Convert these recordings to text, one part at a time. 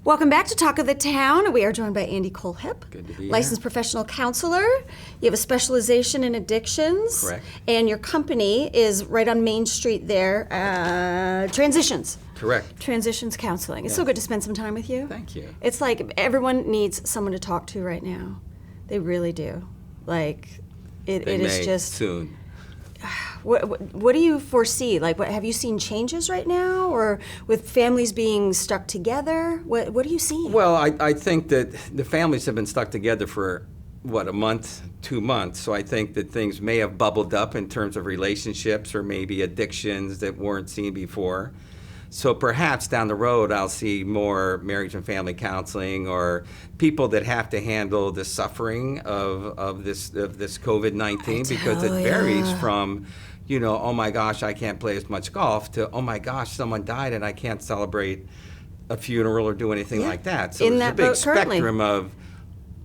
Welcome back to Talk of the Town. We are joined by AndyKohlhepp, Good to be here. licensed professional counselor. You have a specialization in addictions. Correct. And your company is right on Main Street there, Transitions. Correct. Transitions Counseling. It's so good to spend some time with you. Thank you. It's like everyone needs someone to talk to right now. They really do. Like, it They is may just... soon. What do you foresee? Like, have you seen changes right now, or with families being stuck together? What are you seeing? Well, I think that the families have been stuck together for, a month, 2 months. So I think that things may have bubbled up in terms of relationships or maybe addictions that weren't seen before. So perhaps down the road, I'll see more marriage and family counseling, or people that have to handle the suffering of this COVID-19, because it varies from, oh my gosh, I can't play as much golf, to oh my gosh, someone died and I can't celebrate a funeral or do anything like that. So there's a big spectrum of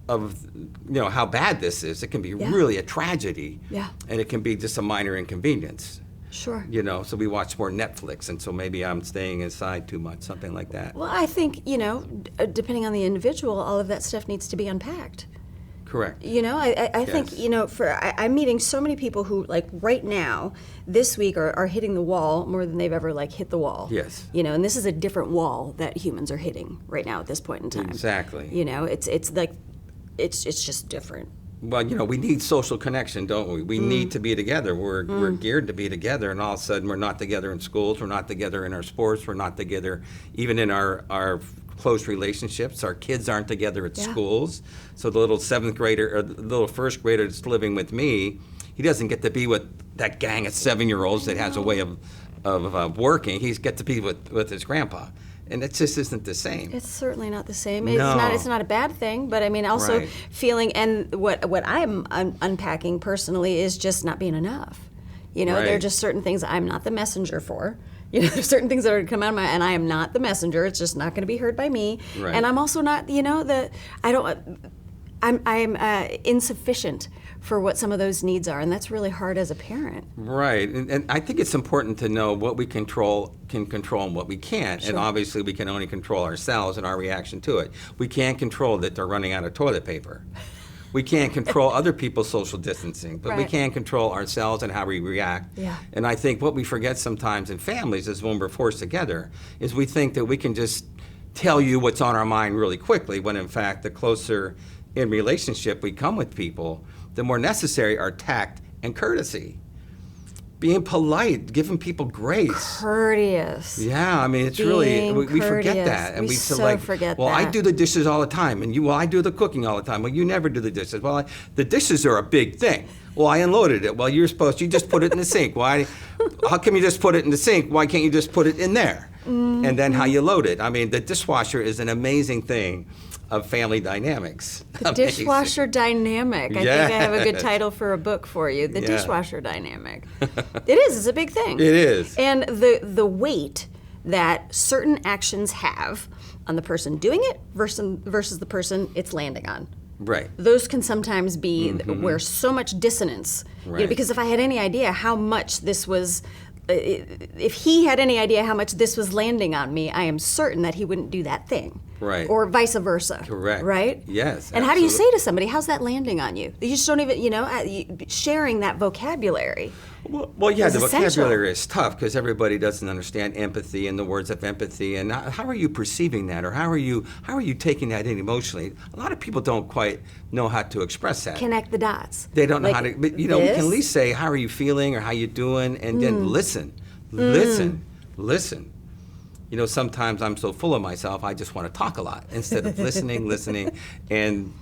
how bad this is. It can be really a tragedy, and it can be just a minor inconvenience. Sure. So we watch more Netflix, and so maybe I'm staying inside too much, something like that. Well, I think, depending on the individual, all of that stuff needs to be unpacked. Correct. I think, I'm meeting so many people who, like, right now, this week, are hitting the wall more than they've ever, hit the wall. Yes. And this is a different wall that humans are hitting right now at this point in time. Exactly. It's like, it's just different. Well, we need social connection, don't we? We need to be together. We're geared to be together, and all of a sudden we're not together in schools, we're not together in our sports, we're not together even in our close relationships. Our kids aren't together at schools. So the little 7th grader or the little 1st grader that's living with me, he doesn't get to be with that gang of 7-year-olds that has a way of working. He's get to be with his grandpa. And it just isn't the same. It's certainly not the same. No. It's not a bad thing, but I mean, also feeling, and what I'm unpacking personally is just not being enough. There are just certain things I'm not the messenger for. There's certain things that are come out of and I am not the messenger. It's just not going to be heard by me. Right. And I'm also not, I'm insufficient for what some of those needs are, and that's really hard as a parent. Right, and I think it's important to know what we can control and what we can't. Sure. And obviously we can only control ourselves and our reaction to it. We can't control that they're running out of toilet paper. We can't control other people's social distancing, but we can control ourselves and how we react. Yeah. And I think what we forget sometimes in families is when we're forced together, is we think that we can just tell you what's on our mind really quickly, when in fact the closer in relationship we come with people, the more necessary are tact and courtesy. Being polite, giving people grace. Courteous. Yeah, I mean, it's really, we forget that. And we feel so like, forget well, that. I do the dishes all the time, and I do the cooking all the time. Well, you never do the dishes. Well, the dishes are a big thing. Well, I unloaded it. Well, you just put it in the sink. Why? How come you just put it in the sink? Why can't you just put it in there? Mm-hmm. And then how you load it. I mean, the dishwasher is an amazing thing of family dynamics. The dishwasher dynamic. I think I have a good title for a book for you. The dishwasher dynamic. It is. It's a big thing. It is. And the weight that certain actions have on the person doing it versus the person it's landing on. Right. Those can sometimes be where so much dissonance. Right. Because if I had any idea how much this was, if he had any idea how much this was landing on me, I am certain that he wouldn't do that thing. Right. Or vice versa. Correct. Right? Yes. And how do you say to somebody, how's that landing on you? You just don't even, sharing that vocabulary. Well, yeah, the essential. vocabulary is tough because everybody doesn't understand empathy and the words of empathy. And how are you perceiving that, or how are you taking that in emotionally? A lot of people don't quite know how to express that. Connect the dots. They don't know how to. But we can at least say, "How are you feeling?" or "How you doing?" and then listen. Sometimes I'm so full of myself, I just want to talk a lot instead of listening, and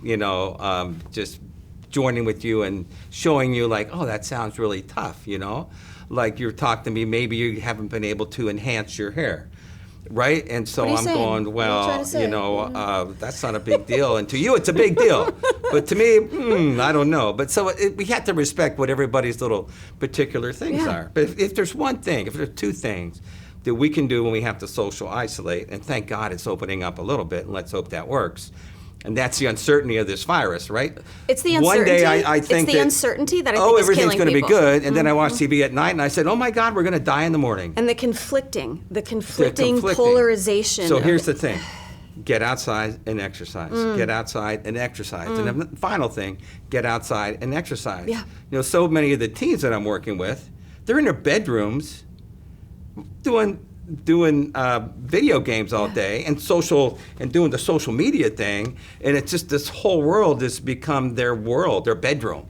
just joining with you and showing you like, oh, that sounds really tough, like you're talking to me, maybe you haven't been able to enhance your hair, right? And so I'm going, well, that's not a big deal, and to you it's a big deal, but to me, I don't know. But so we have to respect what everybody's little particular things are. But if there's one thing, if there's two things that we can do when we have to social isolate, and thank God it's opening up a little bit, and let's hope that works. And that's the uncertainty of this virus, right? It's the uncertainty. One day I think it's the uncertainty that I think is killing everything's going to be people. good, and then I watch TV at night, and I said, oh my God, we're going to die in the morning. And the conflicting polarization. So here's the thing. get outside and exercise. Get outside and exercise. And then the final thing, get outside and exercise. Yeah. So many of the teens that I'm working with, they're in their bedrooms doing video games all day and doing the social media thing, and it's just this whole world has become their world, their bedroom.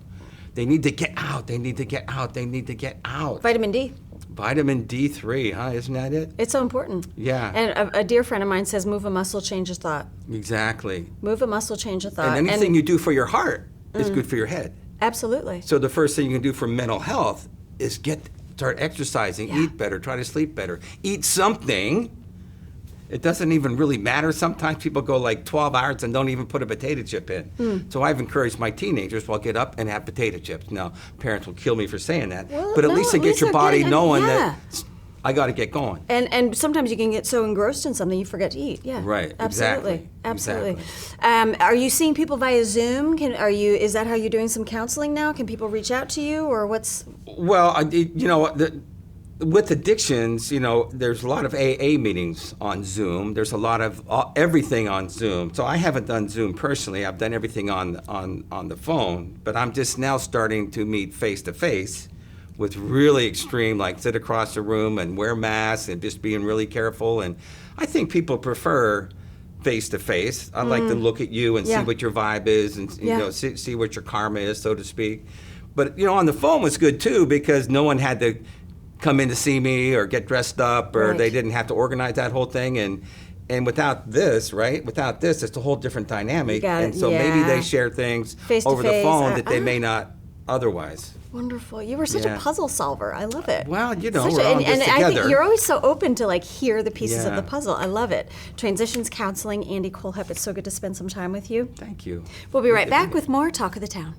They need to get out. They need to get out. They need to get out. Vitamin D. Vitamin D3, huh? Isn't that it? It's so important. Yeah. And a dear friend of mine says, move a muscle, change a thought. Exactly. Move a muscle, change a thought. And anything you do for your heart is good for your head. Absolutely. So the first thing you can do for mental health is start exercising, eat better, try to sleep better, eat something. It doesn't even really matter. Sometimes people go like 12 hours and don't even put a potato chip in. So I've encouraged my teenagers, well, get up and have potato chips. Now, parents will kill me for saying that, but at least it gets your body knowing that I got to get going. And sometimes you can get so engrossed in something you forget to eat. Yeah. Right. Absolutely. Absolutely. Exactly. Are you seeing people via Zoom? Is that how you're doing some counseling now? Can people reach out to you, or what's? Well, with addictions, there's a lot of AA meetings on Zoom. There's a lot of everything on Zoom. So I haven't done Zoom personally. I've done everything on the phone. But I'm just now starting to meet face to face with really extreme, like sit across the room and wear masks and just being really careful. And I think people prefer face to face. I like to look at you and see what your vibe is, and see what your karma is, so to speak. But on the phone was good too, because no one had to come in to see me or get dressed up, or they didn't have to organize that whole thing. And without this, it's a whole different dynamic. And so maybe they share things over the phone that they may not otherwise. Wonderful. You were such a puzzle solver. I love it. Well, we're all in this together. I think you're always so open to hear the pieces of the puzzle. I love it. Transitions Counseling, Andy Kohlhepp. It's so good to spend some time with you. Thank you. We'll be right back with more Talk of the Town.